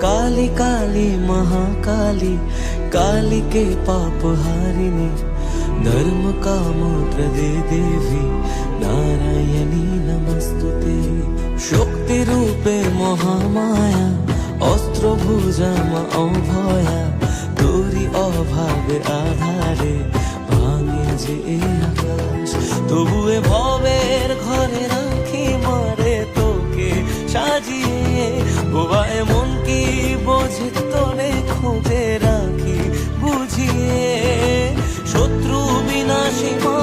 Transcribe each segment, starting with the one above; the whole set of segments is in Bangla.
काली काली महाकाली काली के पाप हारिणी धर्म काम प्रदे देवी नारायणी नमस्तुते शक्ति रूपे महामाया अस्त्र भुजा अभया তোরি অভাবে আধারে ভাঙে যে আকাশ তবুয়ে ভবের ঘরে রাখি মারে তোকে সাজিয়ে বোবায় মন কি বোঝে তোরে খুঁজে রাখি বুঝিয়ে শত্রু বিনাশী মা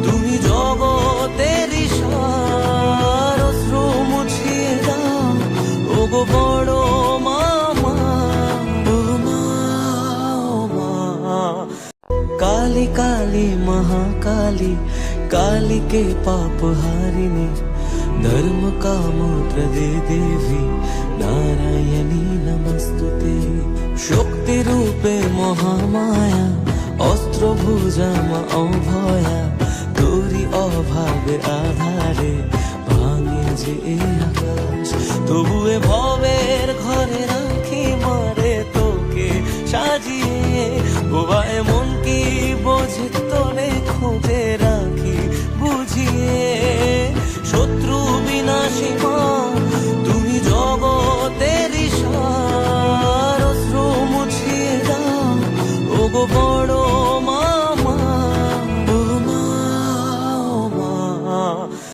তুমি জগতের ঈশ্বর অশ্রু মুছিয়ে দাও ওগো বড় काली काली महाकाली काली के पाप हारिणी धर्म काम प्रदे देवी नारायणी नमस्तुते शक्ति रूपे महामाया अस्त्र भुजा अभया তোরি অভাবে আধারে ভাঙে যে আকাশ তবুয়ে ভবের ঘরে রাখি মারে তোকে সাজিয়ে